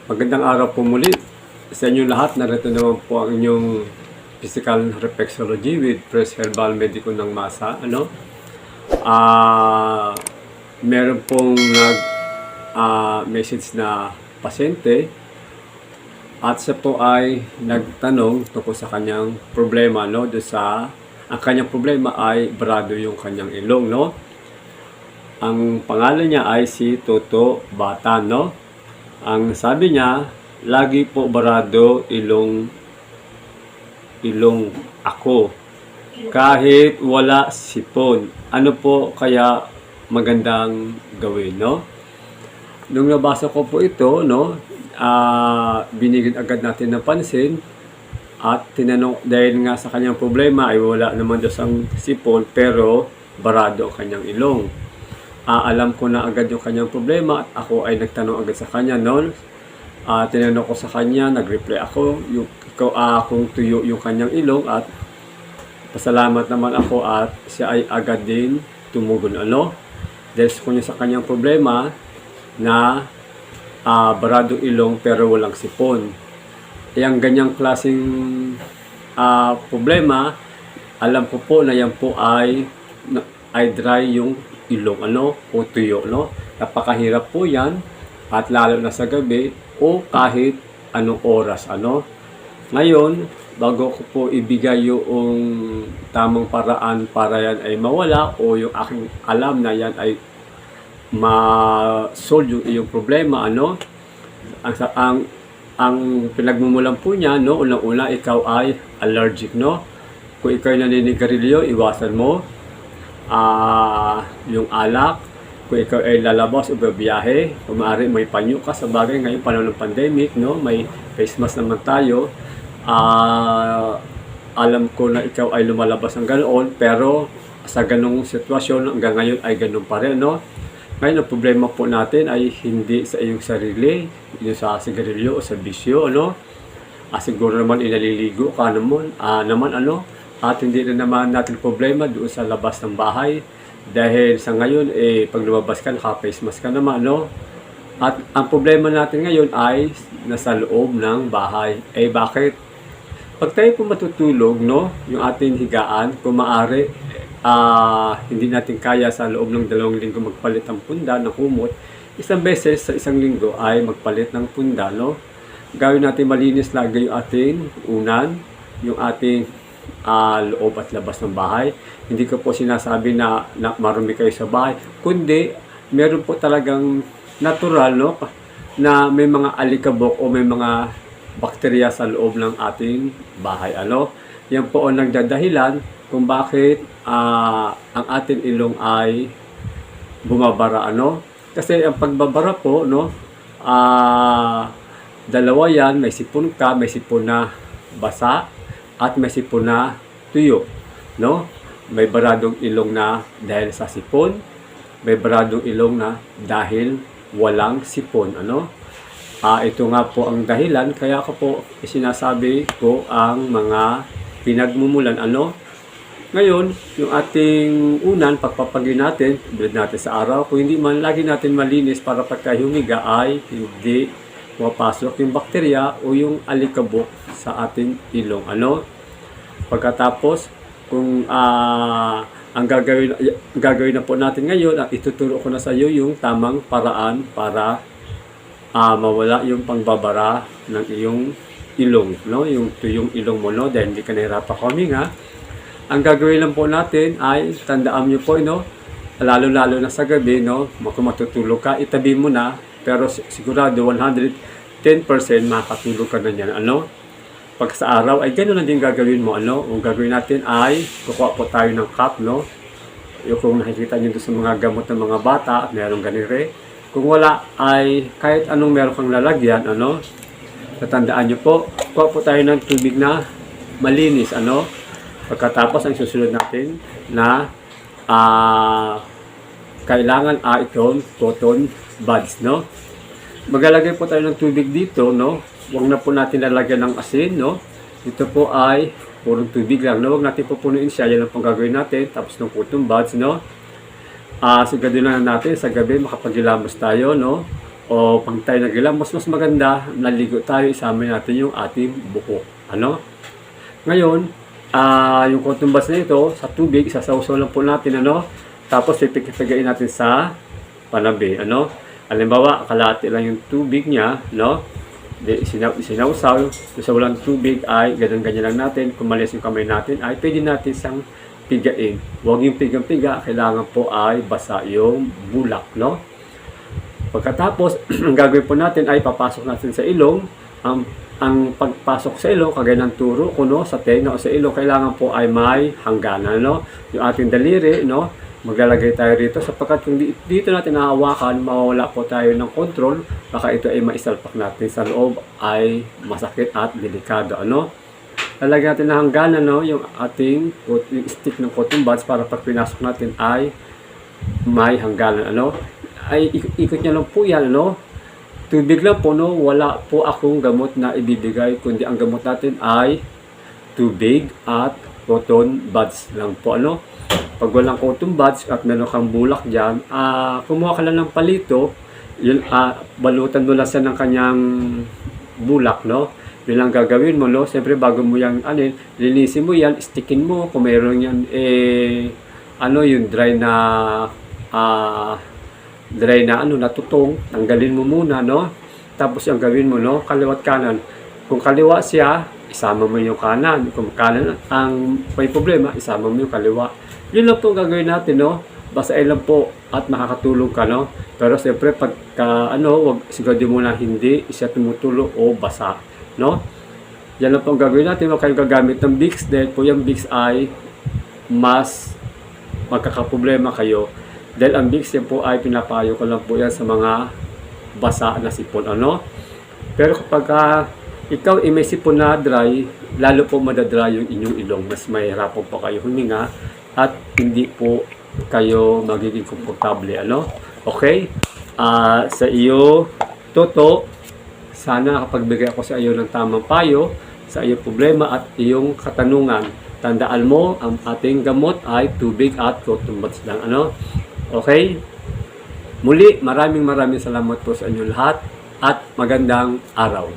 Magandang araw po muli sa inyo lahat. Narito naman po ang inyong physical reflexology with Fresh Herbal Medico ng Masa. Meron pong message na pasyente at siya po ay nagtanong tungkol sa kanyang problema, no? Ang kanyang problema ay barado yung kanyang ilong, no? Ang pangalan niya ay si Toto Bata, no? Ang sabi niya, lagi po barado ilong ako. Kahit wala sipon. Ano po kaya magandang gawin, no? Nung nabasa ko po ito, no, binigyan agad natin ng pansin at tinanong, dahil nga sa kanyang problema ay wala naman daw siyang sipon pero barado ang kanyang ilong. Alam ko na agad yung kanyang problema at ako ay nagtanong agad sa kanya, no? Tinanong ko sa kanya, nag-reply ako, kung tuyo yung kanyang ilong at pasalamat naman ako at siya ay agad din tumugon, ano? Dahil sa kanyang problema na barado ilong pero walang sipon. Yung ganyang klaseng problema, alam ko po na yan po ay dry yung ilong, ano, o tuyo, no? Napakahirap po yan at lalo na sa gabi o kahit anong oras, ano. Ngayon, bago ko po ibigay yung tamang paraan para yan ay mawala o yung aking alam na yan ay ma-solve yung iyong problema, ano. Ang pinagmumulan po niya, no, unang-una ikaw ay allergic, no. Kung ikaw ay naninigarilyo, iwasan mo yung alak. Kung ikaw ay lalabas o babiyahe, kung maaari may panyo ka, sa bagay ngayon panahon ng pandemic, no, may face mask naman tayo. Alam ko na ikaw ay lumalabas ng ganoon, pero sa ganong sitwasyon hanggang ngayon ay ganon pa rin, no. Ngayon ang problema po natin ay hindi sa iyong sarili, yung sa sigarilyo o sa bisyo, ano. Siguro naman inaliligo ka naman, ano. At hindi na naman natin problema doon sa labas ng bahay. Dahil sa ngayon, pag lumabas ka, naka-face mask ka naman, no? At ang problema natin ngayon ay nasa loob ng bahay. Bakit? Pag tayo po matutulog, no? Yung ating higaan, kung maaari, hindi natin kaya sa loob ng 2 linggo magpalit ng punda, ng kumot. Isang beses sa isang linggo ay magpalit ng punda, no? Gawin natin malinis lagi yung ating unan, yung ating loob at labas ng bahay. Hindi ko po sinasabi na marumi kayo sa bahay, kundi meron po talagang natural, no, na may mga alikabok o may mga bakterya sa loob ng ating bahay, ano. Yan po ang nagdadahilan kung bakit ang ating ilong ay bumabara, ano. Kasi ang pagbabara po, no, dalawa yan, may sipon ka, may sipon na basa at may sipon na tuyo, no? May baradong ilong na dahil sa sipon, may baradong ilong na dahil walang sipon, ano? Ito nga po ang dahilan kaya ko po sinasabi ko ang mga pinagmumulan, ano? Ngayon, yung ating unan, pagpapagin natin, bilad natin sa araw, kung hindi man lagi natin malinis para pagka humiga ay hindi mapasok yung bakterya o yung alikabok sa ating ilong, ano. Pagkatapos, kung ang gagawin na po natin ngayon at ituturo ko na sa iyo yung tamang paraan para mawala yung pangbabara ng iyong ilong, no, yung ilong mo, no, dahil hindi ka nahirapan huminga. Ang gagawin lang po natin ay tandaan niyo po, no, lalo na sa gabi, no, kung matutulog ka, itabi mo na, pero sigurado 110% makakatulog ka na niyan, ano. Pag sa araw ay gano'n na din gagawin mo, ano. Ang gagawin natin ay kukuha po tayo ng cup, no. Yung kung nakikita niyo doon sa mga gamot ng mga bata at mayroong ganire. Kung wala ay kahit anong meron kang lalagyan, ano. Tatandaan niyo po, kuha po tayo ng tubig na malinis, ano. Pagkatapos ang susunod natin na kailangan itong cotton buds, no. Maglalagay po tayo ng tubig dito, no. Huwag na po natin lalagyan ng asin, no. Ito po ay purong tubig lang, no. Huwag natin pupunuin siya. Yan ang pong gagawin natin. Tapos ng cotton buds, no. Sigado na natin sa gabi makapagilamos tayo, no. o pag tayo nagilang, mas maganda, naligo tayo, isama natin yung ating buhok. Ano? Ngayon, yung cotton buds na ito, sa tubig, isasawsaw lang po natin, ano? Tapos, pipigain natin sa panabi, ano? Halimbawa, kalahati lang yung tubig niya, no? Sinawsaw, sa walang tubig ay ganyan-ganyan lang natin. Kung malis yung kamay natin, ay pwede natin siyang pigain. Huwag yung pigang-piga, kailangan po ay basa yung bulak, no? Pagkatapos, ang gagawin po natin ay papasok natin sa ilong. Ang pagpasok sa ilong, kagaya ng turo ko, no, sa tenga o sa ilong, kailangan po ay may hangganan, no? Yung ating daliri, no, maglalagay tayo rito sapagkat kung dito natin nahawakan, mawawala po tayo ng control, baka ito ay maisalpak natin sa loob, ay masakit at delikado, ano? Lalagyan natin ng hangganan, no, yung ating yung stick ng cotton buds para pag pinasok natin ay may hangganan, ano? Ay ikot niya lang po yan, no? Tubig lang po, no? Wala po akong gamot na ibibigay, kundi ang gamot natin ay tubig at cotton buds lang po, ano? Pag walang cotton buds at meron kang bulak dyan, kumuha ka lang ng palito, yun, balutan mo lang siya ng kanyang bulak, no? Yun lang gagawin mo, no? Siyempre, bago mo yan, linisin mo yan, stickin mo, kung meron yan, yung dry na natutong, tanggalin mo muna, no? Tapos yung gawin mo, no, kaliwat kanan. Kung kaliwa siya, isama mo yung kanan. Kung kanan ang may problema, isama mo yung kaliwa. Yun lang po gagawin natin, no? Basahin lang po at makakatulong ka, no? Pero siyempre pagka wag siguro mo na hindi siya tumutulo o basa, no? Yan lang po ang gagawin natin. Huwag kayong gagamit ng Vicks dahil po yung Vicks ay mas magkakaproblema kayo. Dahil ang Vicks yan po ay pinapayo ko lang po yan sa mga basa na sipon, ano? Pero kapag ikaw ay may sipon na dry, lalo po madadry yung inyong ilong. Mas mahirapan po kayo huminga at hindi po kayo magiging komportable, ano? Okay? Sa iyo, Toto, sana nakapagbigay ako sa iyo ng tamang payo sa iyong problema at iyong katanungan. Tandaan mo, ang ating gamot ay tubig at cotton buds lang, ano? Okay? Muli, maraming salamat po sa inyo lahat at magandang araw.